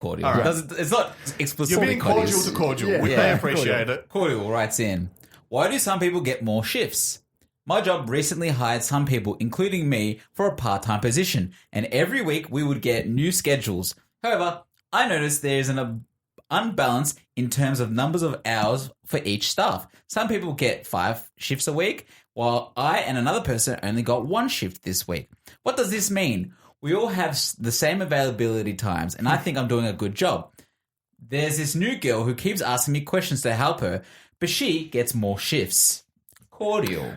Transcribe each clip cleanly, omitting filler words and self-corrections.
cordial. All right. It's not explicitly You're being cordial to cordial. Yeah. They appreciate it. Cordial writes in, why do some people get more shifts? My job recently hired some people, including me, for a part-time position, and every week we would get new schedules. However, I noticed there's an unbalance in terms of numbers of hours for each staff. Some people get 5 shifts a week, while I and another person only got 1 shift this week. What does this mean? We all have the same availability times, and I think I'm doing a good job. There's this new girl who keeps asking me questions to help her, but she gets more shifts. Cordial.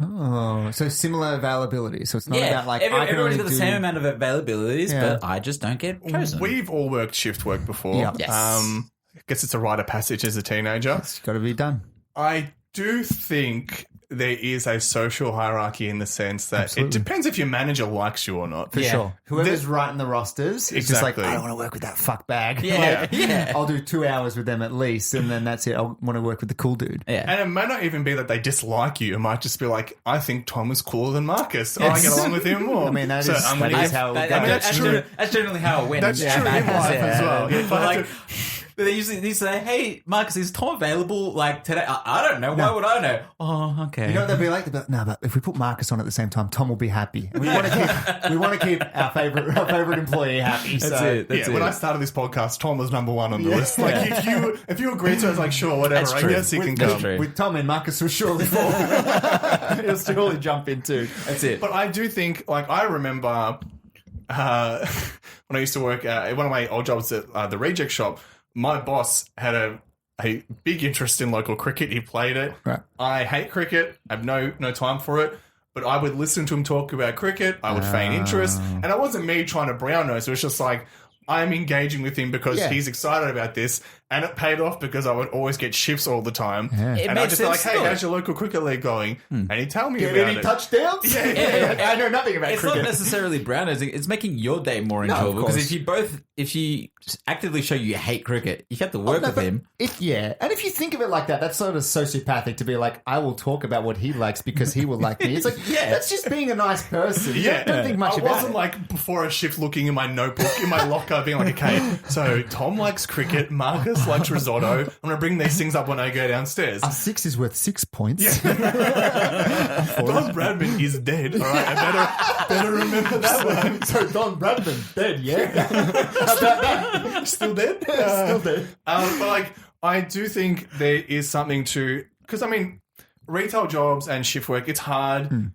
Oh, so similar availability. So it's not about like everybody's got the same amount of availabilities, but I just don't get chosen. We've all worked shift work before. Yeah. Yes. I guess it's a rite of passage as a teenager. It's got to be done. I do think there is a social hierarchy in the sense that Absolutely. it depends if your manager likes you or not. For sure. Whoever's writing the rosters is just like, Exactly. I don't want to work with that fuck bag. Yeah. Yeah. I'll do 2 hours with them at least, and then that's it. I want to work with the cool dude. Yeah. And it may not even be that they dislike you. It might just be like, I think Tom is cooler than Marcus. I get along with him more. I mean, that So is I'm that gonna is give- how it That- goes. that's generally how it went. That's true in life as well. Yeah, If but I had like, they usually say, "Hey, Marcus, is Tom available like today?" I don't know. Why would I know? Oh, okay. You know what they'll be like? They'll be like, no, but if we put Marcus on at the same time, Tom will be happy. And we want to keep our favorite employee happy. That's so, it. That's when it. I started this podcast, Tom was number 1 on the list. Like if you agreed to it, I was like, sure, whatever. That's I true. guess he can come. true. With Tom and Marcus will surely fall. He'll surely jump in too. That's it. But I do think, like, I remember when I used to work at one of my old jobs at the reject shop, my boss had a big interest in local cricket. He played it. Right. I hate cricket. I have no time for it. But I would listen to him talk about cricket. I would feign interest. And it wasn't me trying to brown nose. It was just like, I'm engaging with him because Yeah. he's excited about this. And it paid off because I would always get shifts all the time. It And made I'd just be like, sense hey, to how's your local cricket league going? And he'd tell me Get about any it. touchdowns? Yeah. I know nothing about It's cricket. not necessarily brown nosing. It's making your day more of enjoyable because course. if you actively show you hate cricket, you have to work with him. And if you think of it like that, that's sort of sociopathic to be like, I will talk about what he likes because he will like me. It's like, that's just being a nice person. Yeah. Don't think much I about wasn't it. like before a shift looking in my notebook, in my locker, being like, okay, so Tom likes cricket, Marcus likes risotto. I'm going to bring these things up when I go downstairs. A 6 is worth 6 points. Don Bradman is dead. All right, I better remember that one. So Don Bradman's dead, yeah? How about that? Still dead? Still dead. But like, I do think there is something to, because I mean, retail jobs and shift work, it's hard.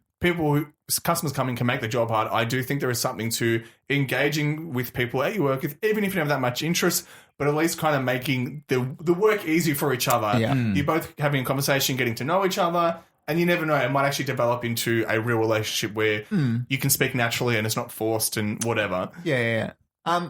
Customers coming can make the job hard. I do think there is something to engaging with people at your work, even if you don't have that much interest, but at least kind of making the work easy for each other. Yeah. You're both having a conversation, getting to know each other, and you never know, it might actually develop into a real relationship where you can speak naturally and it's not forced and whatever. Yeah.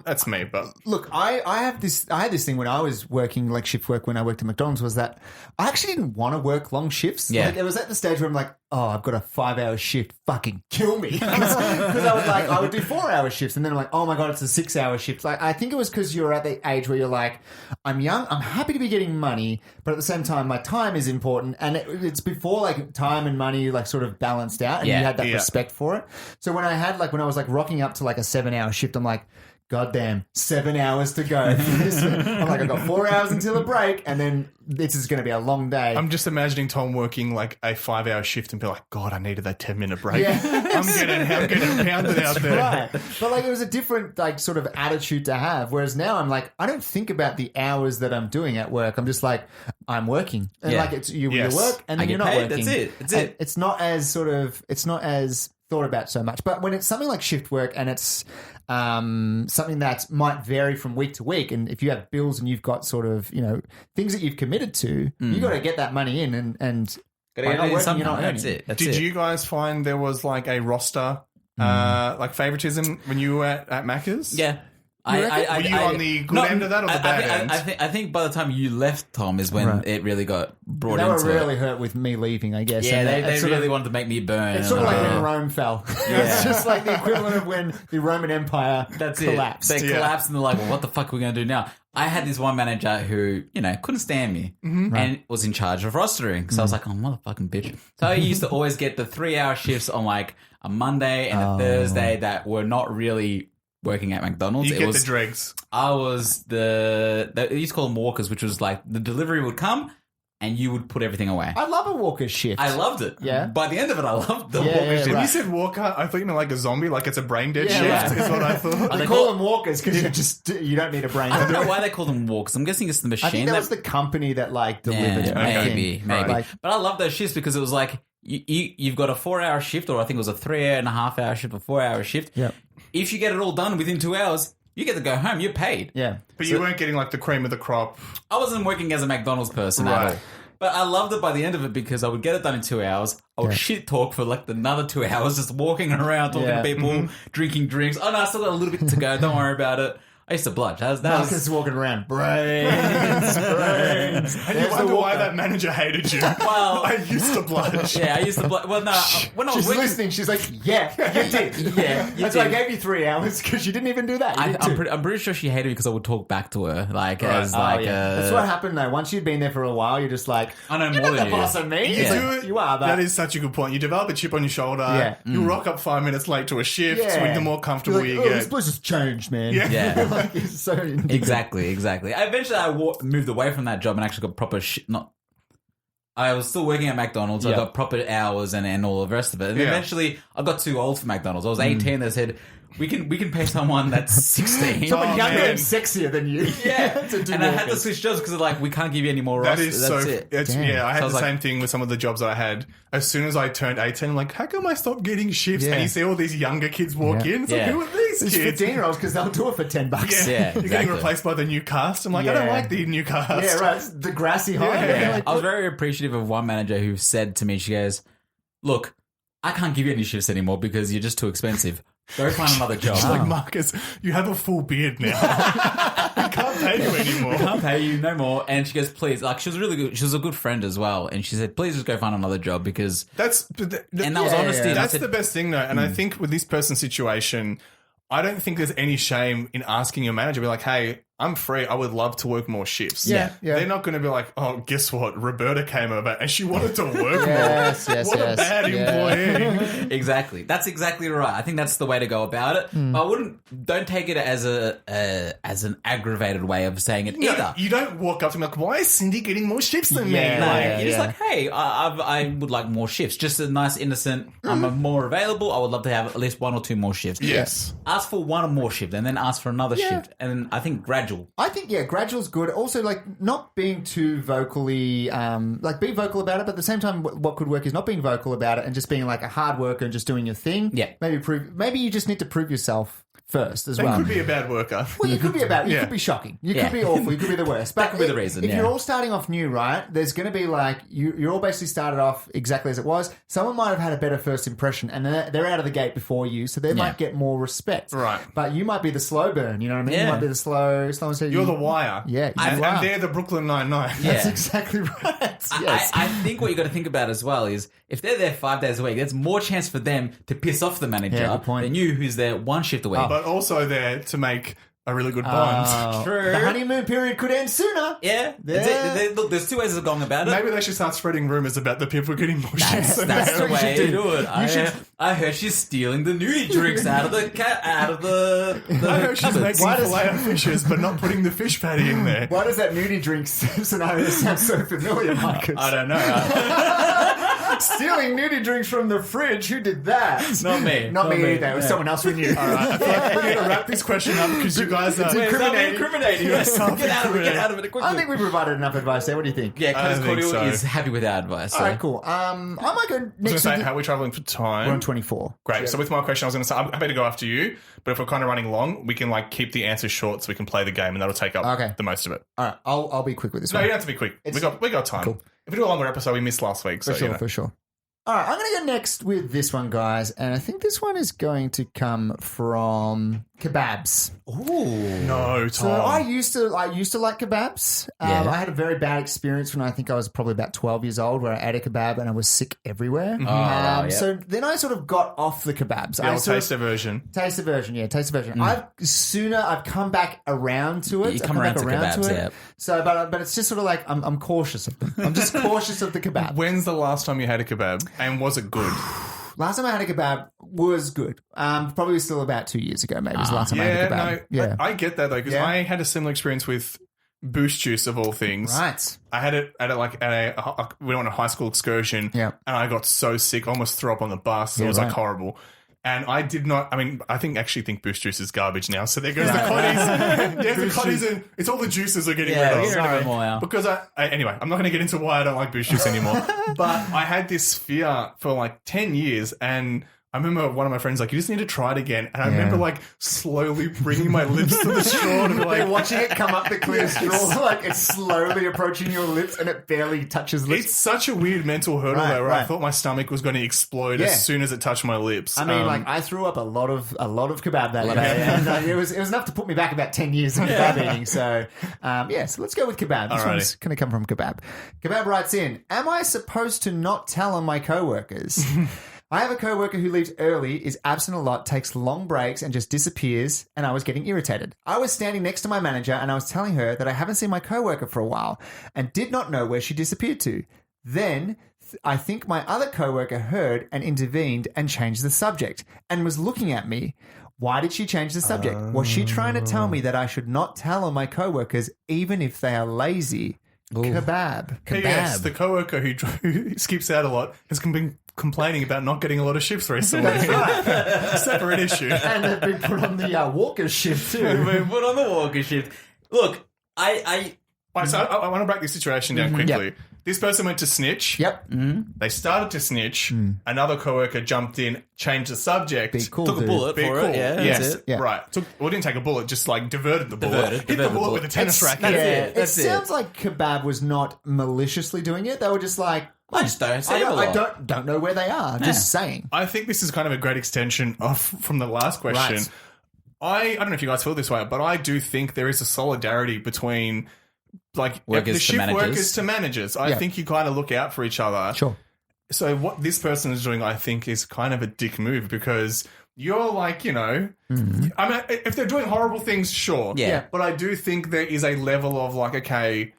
That's me, but Look, I had this thing when I was working like shift work when I worked at McDonald's was that I actually didn't want to work long shifts. Yeah. Like, it was at the stage where I'm like, oh, I've got a 5-hour shift, fucking kill me. Because I would do 4-hour shifts and then I'm like, oh my God, it's a 6-hour shift. Like, I think it was because you're at the age where you're like, I'm young, I'm happy to be getting money, but at the same time, my time is important. And it's before like time and money like sort of balanced out and you had that respect for it. So when I was like rocking up to like a 7-hour shift, I'm like, goddamn, 7 hours to go. I'm like, I've got 4 hours until the break, and then this is going to be a long day. I'm just imagining Tom working like a 5-hour shift and be like, God, I needed that 10-minute break. Yeah. I'm getting pounded out there. Right. But like, it was a different like sort of attitude to have. Whereas now I'm like, I don't think about the hours that I'm doing at work. I'm just like, I'm working. And like, it's you work and then I you're get not paid. working. That's it. That's And it. it's not as thought about so much. But when it's something like shift work and it's something that might vary from week to week, and if you have bills and you've got sort of, you know, things that you've committed to, you got to get that money in and Gotta by get not it in working, somehow. you're not That's earning. it. That's Did it. you guys find there was like a roster, like favoritism when you were at Macca's? Yeah. Were you on the good end of that or the bad end? I think by the time you left, Tom, is when it really got brought They into were really it. hurt with me leaving, I guess. Yeah, And they it's sort really of, wanted to make me burn. it's sort of like And, when Rome fell. It's just like the equivalent of when the Roman Empire That's collapsed. it. They collapsed and they're like, well, what the fuck are we going to do now? I had this one manager who, you know, couldn't stand me and was in charge of rostering. So I was like, oh, motherfucking bitch. So I used to always get the 3-hour shifts on like a Monday and a Thursday that were not really working at McDonald's. You get the dregs. I was they used to call them walkers, which was like the delivery would come and you would put everything away. I love a walker shift. I loved it. Yeah. By the end of it, I loved the Yeah, walker yeah, shift. When right. you said walker, I thought you meant like a zombie, like it's a brain dead shift. yeah. Is what I thought. They They call call- them walkers because you don't need a brain. I to don't do know it. why they call them walkers. I'm guessing it's the machine. I think that was the company that like delivered it. I Maybe. think. Like, But I love those shifts because it was like you've got a 4-hour shift, or I think it was a 3.5-hour shift, or 4-hour shift. Yep. If you get it all done within 2 hours, you get to go home. You're paid. yeah. But you weren't getting like the cream of the crop. I wasn't working as a McDonald's person Right. at all. But I loved it by the end of it because I would get it done in 2 hours. I would shit talk for like another 2 hours, just walking around, talking Yeah. to people, drinking drinks. Oh no, I still got a little bit to go. Don't worry about it. I used to bludge. That was Marcus walking around. Brains. And you There's wonder the why walker. that manager hated you. Well- I used to blush. yeah. I used to bludge. Well, no, when I was She's working, listening. She's like, yeah, you did. Yeah, you That's why I did. gave you 3 hours because you didn't even do that. You did two. I'm pretty sure she hated me because I would talk back to her, like as Oh, like. yeah. That's what happened though. Once you'd been there for a while, you're just like, I know you're more not than the you. boss of me. You It's do like, it. you are, but That is such a good point. You develop a chip on your shoulder. Yeah. You rock up 5 minutes late to a shift. yeah. The more comfortable You're you like, oh, get. this place has changed, man. Yeah. Yeah. Like, it's so indignant. Exactly. Eventually, I moved away from that job and actually got proper I was still working at McDonald's. I Yeah. got proper hours and all the rest of it. And Yeah. eventually, I got too old for McDonald's. I was 18. They said, we can pay someone that's 16. Someone Oh, younger man. and sexier than you. Yeah. to do And I had to walkers. switch jobs because like, we can't give you any more That roster. is That's so. it. It's, Damn. yeah, I So had I was the like- same thing with some of the jobs that I had. As soon as I turned 18, I'm like, how come I stopped getting shifts? Yeah. And you see all these younger kids walk Yeah. in. It's Yeah. like, who are these It's kids? 15-year-olds because they'll do it for $10. Yeah. Yeah, You're getting exactly. replaced by the new cast. I'm like, I don't Yeah. like the new cast. Yeah, right. It's the grassy high. Yeah. You're like, I was what? very appreciative of one manager who said to me, she goes, look, I can't give you any shifts anymore because you're just too expensive. Go find another job. She's like, Marcus, you have a full beard now. I can't pay you anymore. I can't pay you no more. And she goes, please. Like, she was really good. She was a good friend as well. And she said, please just go find another job because. And that was Yeah, honesty. yeah. And I That's said, the best thing, though. And I think with this person's situation, I don't think there's any shame in asking your manager, be like, hey, I'm free. I would love to work more shifts. Yeah, yeah. They're not going to be like, oh, guess what? Roberta came over and she wanted to work Yes, more. yes, What yes. a bad Yeah. employee. Exactly. That's exactly right. I think that's the way to go about it. Don't take it as as an aggravated way of saying it No, either. you don't walk up to me like, why is Cindy getting more shifts than me? Yeah, Like, You're just like, hey, I would like more shifts. Just a nice, innocent, I'm more available. I would love to have at least 1 or 2 more shifts. yes. Ask for 1 or more shift and then ask for another shift. And I think gradual. I think, yeah, gradual's good. Also, like, not being too vocally, like, be vocal about it, but at the same time, what could work is not being vocal about it and just being, like, a hard worker and just doing your thing. Yeah. Maybe you just need to prove yourself first as They well. could be a bad worker. Well, you could be about. You Yeah. could be shocking. You Yeah. could be awful. You could be the worst. But That could be the reason, If yeah. you're all starting off new, right? There's going to be like you're all basically started off exactly as it was. Someone might have had a better first impression, and they're out of the gate before you, so they might get more respect. Right. But you might be the slow burn. You know what I mean? Yeah. You might be the slow. So You're the wire. Yeah, And, you are. and they're the Brooklyn Nine-Nine. Yeah. That's exactly right. Yes. I think what you got to think about as well is if they're there 5 days a week, there's more chance for them to piss off the manager Yeah, good point. than you, who's there 1 shift a week. But also there to make a really good bond. Oh, True. The honeymoon period could end sooner. Yeah. Look, there's 2 ways of going about it. Maybe they should start spreading rumors about the people getting more shifts than That's them. the way should to do. do it. I heard she's stealing the nudie drinks out of the I know she's cupboards. making Why does- filet of fishes, but not putting the fish patty in there. Why does that nudie drink scenario sound so familiar, Marcus? I don't know. Stealing nudie drinks from the fridge. Who did that? Not me. Not me either. It was Yeah. someone else we knew. All right, I feel like we need to wrap this question up because you guys are. Wait, stop incriminating. Yeah, stop Get out of it. Get incriminating. out of it quickly. I think we provided enough advice there. What do you think? yeah, I Curtis think Cordial so. is happy with our advice. All right, cool. I might go I was going next. to say, to how are we traveling for time? We're on 24. Great. So with my question, I was going to say, I'm happy to go after you, but if we're kind of running long, we can like keep the answers short so we can play the game, and that'll take up Okay. the most of it. All right, I'll be quick with this No, one. you don't have to be quick. We got time. Cool. If we do a longer episode, we missed last week. So, For sure, you know. for sure. All right, I'm going to go next with this one, guys, and I think this one is going to come from kebabs. Ooh. No, Tom. So I used to like kebabs. Yeah. I had a very bad experience when I think I was probably about 12 years old, where I ate a kebab and I was sick everywhere. yeah. So then I sort of got off the kebabs. the I old sort of- taste version. Taste aversion, yeah, taste aversion. I've come back around to it. You I've come around to kebabs, yeah. So, but it's just sort of like I'm cautious of them. I'm just cautious of the kebab. When's the last time you had a kebab, and was it good? Last time I had a kebab was good. Probably still about 2 years ago, maybe was the last time I had a kebab. I get that though, because I had a similar experience with Boost juice of all things. Right. I had it at we went on a high school excursion. Yeah. And I got so sick, I almost threw up on the bus. It was like horrible. And I did not. I mean, I think Boost juice is garbage now. So there goes the cotties. There's the cotties, and it's all the juices are getting rid of. Get rid of more now. Because anyway, I'm not going to get into why I don't like Boost juice anymore. But I had this fear for like 10 years, and I remember one of my friends like, you just need to try it again. And I remember like slowly bringing my lips to the straw to be like, watching it come up the clear straw, like it's slowly approaching your lips and it barely touches lips. It's such a weird mental hurdle though, where I thought my stomach was going to explode as soon as it touched my lips. I mean, I threw up a lot of kebab that day, and it was enough to put me back about 10 years of kebab eating. So, so let's go with kebab. This one's going to come from kebab. Kebab writes in, am I supposed to not tell on my coworkers? I have a coworker who leaves early, is absent a lot, takes long breaks, and just disappears, and I was getting irritated. I was standing next to my manager, and I was telling her that I haven't seen my coworker for a while, and did not know where she disappeared to. Then, I think my other coworker heard and intervened and changed the subject, and was looking at me. Why did she change the subject? Was she trying to tell me that I should not tell on my coworkers, even if they are lazy? Ooh. Kebab. Yes, the coworker who skips out a lot has been complaining about not getting a lot of shifts recently. Separate issue. And they've been put on the walker shift too. We've been put on the walker shift. Look, I want to break this situation down quickly. Yep. This person went to snitch. Yep. Mm-hmm. They started to snitch. Another coworker jumped in, changed the subject. Be cool, took a bullet for it. Yeah, yes. That's it. Yeah. Right. Didn't take a bullet, just like diverted the bullet. Hit the bullet with a tennis racket. It sounds like kebab was not maliciously doing it. They were just like, I just don't say I don't know where they are. Just saying. I think this is kind of a great extension from the last question. Right. I don't know if you guys feel this way, but I do think there is a solidarity between like the shift workers to managers. I think you kind of look out for each other. Sure. So what this person is doing, I think, is kind of a dick move because you're like, I mean, if they're doing horrible things, sure. Yeah. But I do think there is a level of like, okay,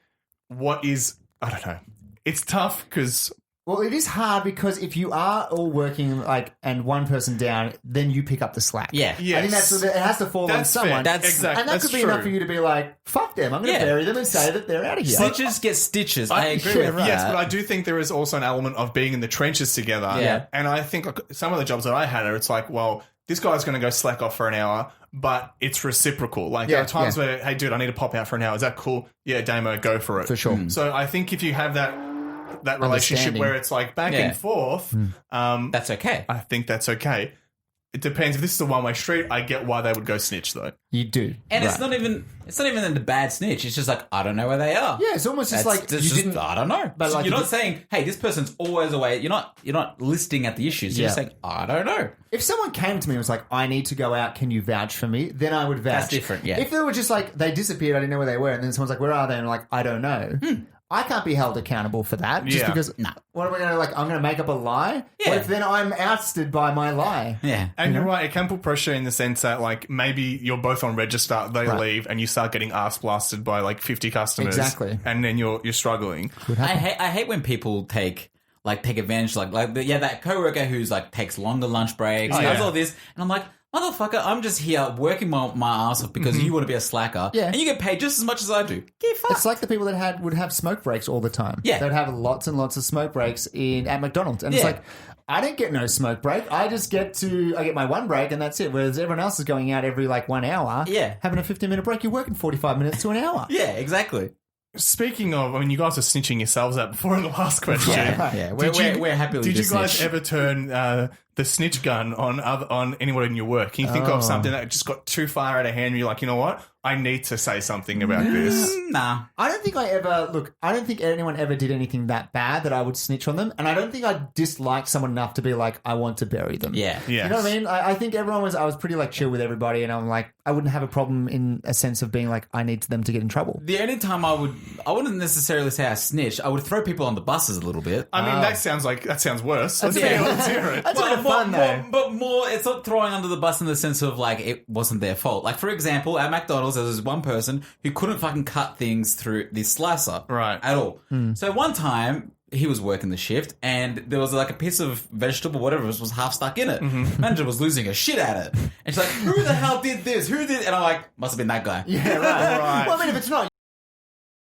I don't know. It's tough because... Well, it is hard because if you are all working and one person down, then you pick up the slack. Yeah. Yes. I think it has to fall on someone. Exactly. And that could be enough for you to be like, fuck them. I'm going to bury them and say that they're out of here. Stitches get stitches. I agree with that. Yes, but I do think there is also an element of being in the trenches together. Yeah. And I think some of the jobs that I had it's like, well, this guy's going to go slack off for an hour, but it's reciprocal. Like there are times where, hey, dude, I need to pop out for an hour. Is that cool? Yeah, Damo, go for it. For sure. So I think if you have that relationship where it's like back and forth, that's okay. I think that's okay. It depends. If this is a one-way street, I get why they would go snitch though. You do. And it's not even a bad snitch. It's just like, I don't know where they are. Yeah, it's almost just like you didn't. I don't know. But like you're not saying, hey, this person's always away. You're not listing at the issues. You're just saying, I don't know. If someone came to me and was like, I need to go out, can you vouch for me? Then I would vouch. That's different, yeah. If they were just like, they disappeared, I didn't know where they were, and then someone's like, where are they? And I'm like, I don't know. I can't be held accountable for that just because. No. What am I going to I'm going to make up a lie? Yeah. What if then I'm ousted by my lie? Yeah. And you're right. It can put pressure in the sense that like maybe you're both on register, they leave, and you start getting ass blasted by like 50 customers. Exactly. And then you're struggling. I hate when people take advantage, that coworker who's like takes longer lunch breaks, does all this, and I'm like, motherfucker, I'm just here working my ass off because you want to be a slacker, and you get paid just as much as I do. Get fucked. It's like the people that would have smoke breaks all the time. Yeah. They'd have lots and lots of smoke breaks at McDonald's. And it's like, I don't get no smoke break. I get my one break and that's it. Whereas everyone else is going out every 1 hour. Yeah. Having a 15-minute break, you're working 45 minutes to an hour. Yeah, exactly. Speaking of, I mean, you guys are snitching yourselves out before in the last question. Yeah. We're happily Did you guys snitch. ever turn the snitch gun on anyone in your work? Can you think of something that just got too far out of hand and you're like, you know what? I need to say something about this. Nah. I don't think anyone ever did anything that bad that I would snitch on them. And I don't think I dislike someone enough to be like, I want to bury them. Yeah. Yes. You know what I mean? I think I was pretty chill with everybody. And I'm like, I wouldn't have a problem in a sense of being like, I need them to get in trouble. The only time I wouldn't necessarily say I snitch. I would throw people on the buses a little bit. I mean, that sounds worse. Let's hear it. That's a bit of fun though. But more, it's not throwing under the bus in the sense of it wasn't their fault. Like, for example, at McDonald's, there was one person who couldn't fucking cut things through the slicer. Right. At all. So one time, he was working the shift, and there was like a piece of vegetable, whatever it was half stuck in it. Manager was losing her shit at it. And she's like, who the hell did this? Who did? And I'm like, must have been that guy. Yeah, right. Right. Well, I mean, if it's not